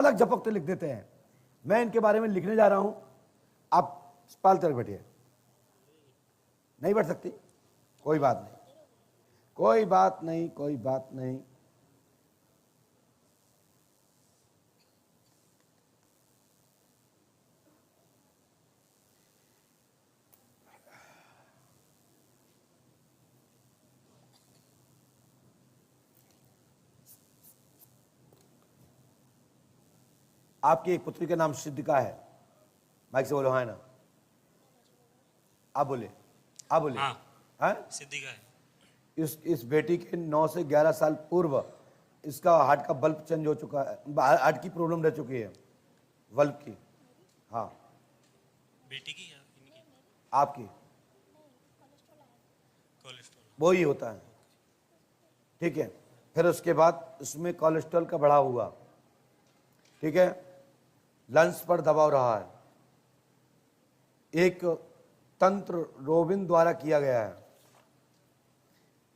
अलग झपकते लिख देते हैं। मैं इनके बारे में लिखने जा रहा हूं, आप पालते रख बैठिए। नहीं बैठ सकती, कोई बात नहीं, कोई बात नहीं, कोई बात नहीं। आपकी एक पुत्री का नाम सिद्धिका है। माइक से बोलो हाँ ना, आप बोले, आप बोले हाँ सिद्धिका है। इस बेटी के 9 से 11 साल पूर्व इसका हार्ट का बल्ब चेंज हो चुका है, हार्ट की प्रॉब्लम रह चुकी है, बल्ब की। हाँ बेटी की या इनकी? आपकी। कोलेस्ट्रॉल वो ही होता है, ठीक है। फिर उसके बाद उसमें कोलेस्ट्रॉल का बढ़ा हुआ, ठीक है। लंग्स पर दबाव रहा है। एक तंत्र रोबिन द्वारा किया गया है।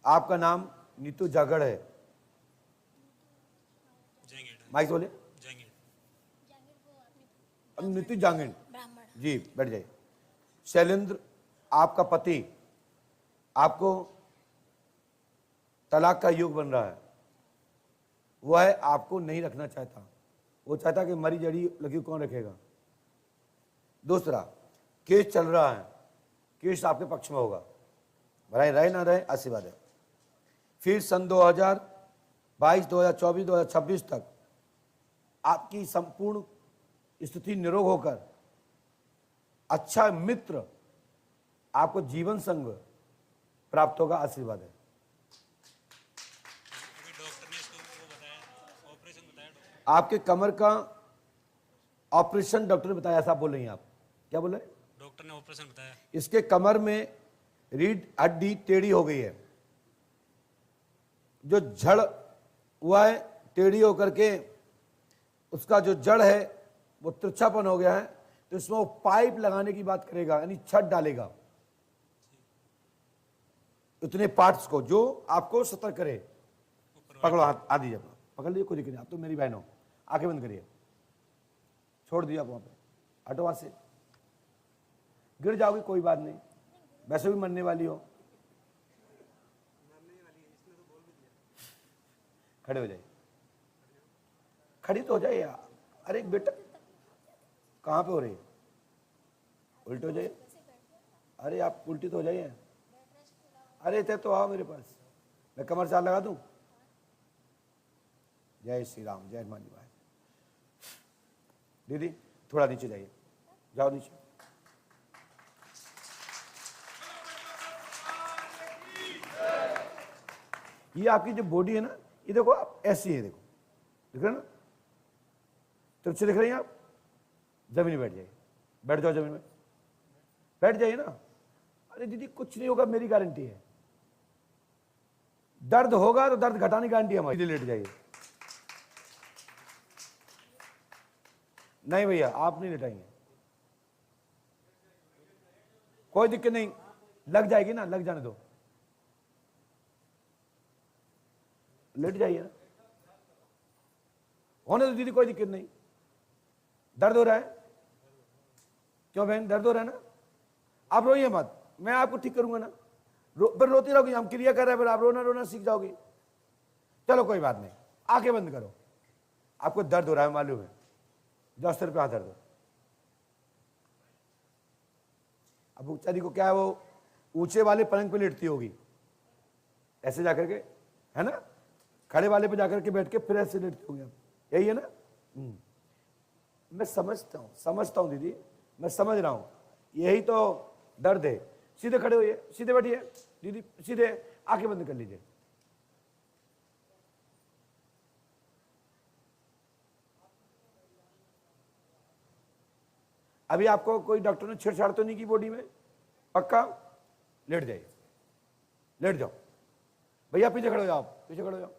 आपका नाम नीतू जागड़ है। माइक बोले नीतू जांगिड़ जी, बैठ जाइए। शैलेंद्र आपका पति आपको तलाक का योग बन रहा है, वह आपको नहीं रखना चाहता, वो चाहता कि मरी जड़ी लगी कौन रखेगा। दूसरा, केस चल रहा है, केस आपके पक्ष में होगा, भलाई रहे ना रहे आशीर्वाद है। फिर सन 2022, 2024, 2026 तक आपकी संपूर्ण स्थिति निरोग होकर अच्छा मित्र, आपको जीवन संग प्राप्त होगा, आशीर्वाद है। डॉक्टर ने इसको वो बताया, ऑपरेशन बताया डॉक्टर। आपके कमर का ऑपरेशन डॉक्टर ने बताया, ऐसा आप बोल रही हैं। आप क्या बोल रहे हैं? डॉक्टर ने ऑपरेशन बताया। इसके कमर में रीढ़ हड्डी टेढ़ी हो गई है, जो जड़ हुआ है टेढ़ी होकर के उसका जो जड़ है वो तिरछापन हो गया है, तो इसमें वो पाइप लगाने की बात करेगा, यानी छत डालेगा उतने पार्ट्स को जो आपको सतर्क करे। पकड़ो हाथ, आ दीजिए अपना, पकड़ लीजिए, कोई दिक्कत नहीं। आप तो मेरी बहन हो, आंखें बंद करिए, छोड़ दिया आप वहां पे, हटो वहां से, गिर जाओगी कोई बात नहीं, वैसे भी मरने वाली हो। खड़े हो जाइए, खड़ी तो हो जाइए यार। अरे बेटा कहाँ पे हो रही है? उल्टे हो जाइए। अरे आप उल्टी तो हो जाइए। अरे थे तो आओ मेरे पास, मैं कमर चाल लगा दूं। जय श्री राम, जय हनुमान जी भाई। दीदी थोड़ा नीचे जाइए, जाओ नीचे। ये आपकी जो बॉडी है ना, ये देखो आप ऐसी है, देखो दिख रहे ना, तिरछे दिख रही हैं आप। जमीन में बैठ जाइए, बैठ जाओ जमीन में, बैठ जाइए ना। अरे दीदी कुछ नहीं होगा, मेरी गारंटी है। दर्द होगा तो दर्द घटाने की गारंटी है हमारी। लेट जाइए। नहीं भैया आप नहीं लेटाएंगे, कोई दिक्कत नहीं, लग जाएगी ना, लग जाने दो, लेट जाइए ना, होने दो दीदी, कोई दिक्कत नहीं। दर्द हो रहा है? क्यों बहन, दर्द हो रहा है ना? आप रोइए मत, मैं आपको ठीक करूंगा ना। फिर रोती रहोगी, हम क्रिया कर रहे हैं, फिर आप रोना रोना सीख जाओगी। चलो कोई बात नहीं, आंखें बंद करो। आपको दर्द हो रहा है मालूम है, जाओ सिर पे हाथ दर्द हो। अब बेचारी को क्या है, वो ऊंचे वाले पलंग पे लेटती होगी, ऐसे जाकर के, है ना, खड़े वाले पे जाकर के बैठ के फिर ऐसे लेटती होगी आप, यही है ना। मैं समझता हूं दीदी, मैं समझ रहा हूं, यही तो दर्द है। सीधे खड़े होइए, सीधे बैठिए दीदी, सीधे, आंखें बंद कर लीजिए। अभी आपको कोई डॉक्टर ने छेड़छाड़ तो नहीं की बॉडी में? पक्का? लेट जाइए, लेट जाओ भैया, पीछे खड़े हो जाओ, पीछे खड़े हो जाओ।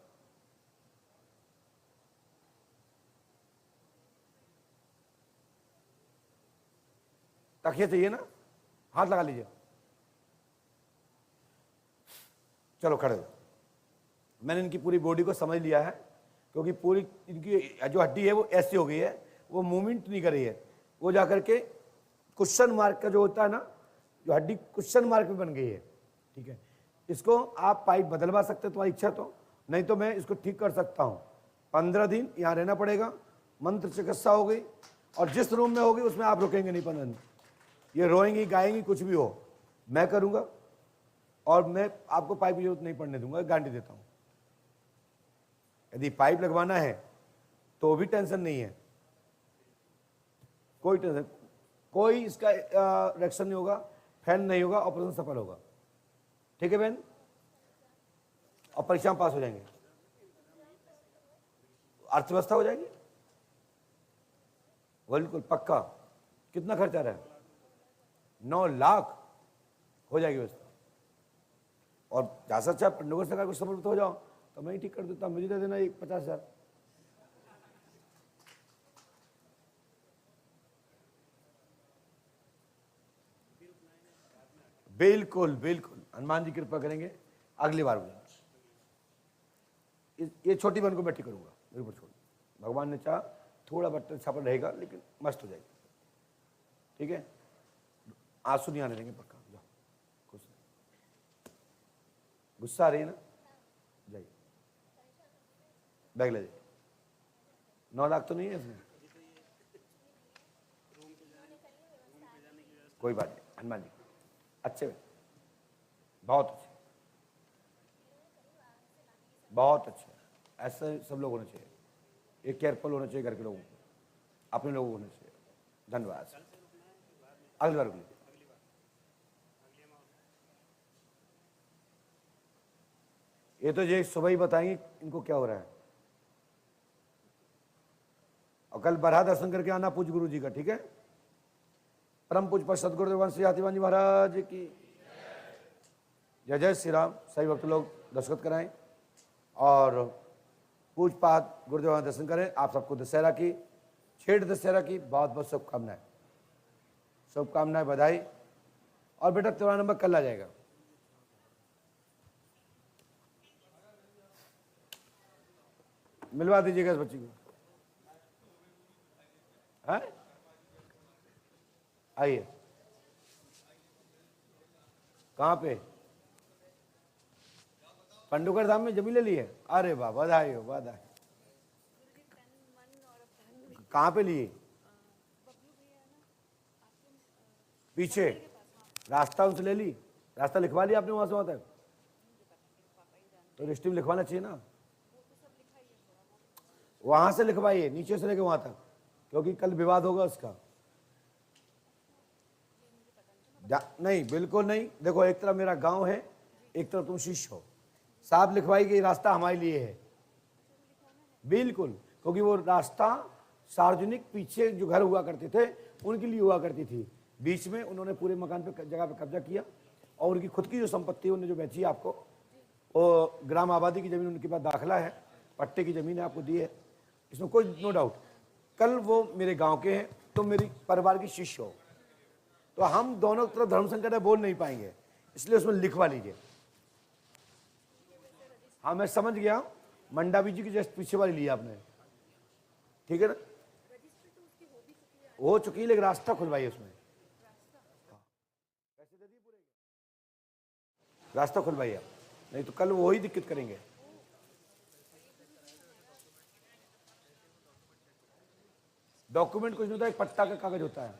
तकिए चाहिए ना, हाथ लगा लीजिए। चलो खड़े हो। मैंने इनकी पूरी बॉडी को समझ लिया है, क्योंकि पूरी इनकी जो हड्डी है वो ऐसी हो गई है, वो मूवमेंट नहीं कर रही है, वो जा करके क्वेश्चन मार्क का जो होता है ना, जो हड्डी क्वेश्चन मार्क में बन गई है। ठीक है, इसको आप पाइप बदलवा सकते हो, तुम्हारी इच्छा तो, नहीं तो मैं इसको ठीक कर सकता हूँ। 15 दिन यहाँ रहना पड़ेगा, मंत्र चिकित्सा हो गई, और जिस रूम में होगी उसमें आप रुकेंगे नहीं 15 दिन। ये रोएंगी गाएंगी कुछ भी हो, मैं करूँगा, और मैं आपको पाइप की जरूरत नहीं पड़ने दूंगा, गारंटी देता हूँ। यदि पाइप लगवाना है तो भी टेंशन नहीं है, कोई टेंशन, कोई इसका रिएक्शन नहीं होगा, फैन नहीं होगा, ऑपरेशन सफल होगा। ठीक है बहन, और परीक्षा में पास हो जाएंगे, अर्थव्यवस्था हो जाएगी, बिल्कुल पक्का। कितना खर्चा रहा है? 9 लाख हो जाएगी व्यवस्था। और जैसा अच्छा पंडोगर सरकार को समर्पित हो जाओ तो मैं ही ठीक कर देता, मुझे दे देना 50,000। बिल्कुल बिल्कुल, हनुमान जी कृपा करेंगे, अगली बार बोला। ये छोटी बहन को मैं ठीक करूंगा, मेरे ऊपर छोड़, भगवान ने चाहा थोड़ा बट्टा छापा रहेगा लेकिन मस्त हो जाएगी। ठीक है, आंसू नहीं आने देंगे पक्का। जाओ, खुश गुस्सा आ रही है ना, जाइए बैग ले जाइए। 9 लाख तो नहीं है इसमें, कोई बात नहीं, हनुमान जी अच्छे, बहुत अच्छे, बहुत अच्छे, ऐसे सब लोग होने चाहिए। एक केयरफुल होना चाहिए घर के लोगों को, अपने लोगों को होना चाहिए। धन्यवाद, अगली बार बोलिए। ये तो ये सुबह ही बताएंगे इनको क्या हो रहा है, और कल बरहा दर्शन करके आना पूज गुरु जी का। ठीक है, परम पूज पर सदगुरुदेव श्री हाथीवान जी महाराज की जय जय श्री राम। सभी भक्त लोग दस्तखत कराएं और पूजपाठ गुरुदेव दर्शन करें। आप सबको दशहरा की, छेठ दशहरा की बहुत बहुत शुभकामनाएं, शुभकामनाएं, बधाई। और बेटा तुम्हारा नंबर कल आ जाएगा। मिलवा दीजिएगा इस बच्ची को। है आइए, कहाँ पे? पंडुकर धाम में जमीन ले ली है? अरे वाह, बधाई हो, बधाई। कहाँ पे लिए? पीछे रास्ता उनसे ले ली, रास्ता लिखवा लिया आपने वहां से वहां तक? तो रजिस्ट्री में लिखवाना चाहिए ना, वहां से लिखवाइए, नीचे से लेके वहां तक, क्योंकि कल विवाद होगा उसका। नहीं, बिल्कुल नहीं। देखो, एक तरफ मेरा गांव है, एक तरफ तुम शिष्य हो, साहब लिखवाई कि रास्ता हमारे लिए है, बिल्कुल, क्योंकि वो रास्ता सार्वजनिक पीछे जो घर हुआ करते थे उनके लिए हुआ करती थी, बीच में उन्होंने पूरे मकान पे जगह पे कब्जा किया, और उनकी खुद की जो संपत्ति उन्होंने जो बेची आपको, वो ग्राम आबादी की जमीन उनके पास दाखिला है, पट्टे की जमीन है, आपको दी है, इसमें कोई नो डाउट। कल वो मेरे गांव के हैं, तुम मेरी परिवार की शिष्य हो, तो हम दोनों तरफ धर्म संकट है, बोल नहीं पाएंगे, इसलिए उसमें लिखवा लीजिए। हाँ, मैं समझ गया, मंडावी जी की जस्ट पीछे वाली ली आपने, ठीक है ना, हो चुकी है, लेकिन रास्ता खुलवाइए उसमें, पैसे दे दिए पूरे, रास्ता खुलवाइए, नहीं तो कल वो ही दिक्कत करेंगे। डॉक्यूमेंट कुछ नहीं होता, एक पट्टा का कागज होता है,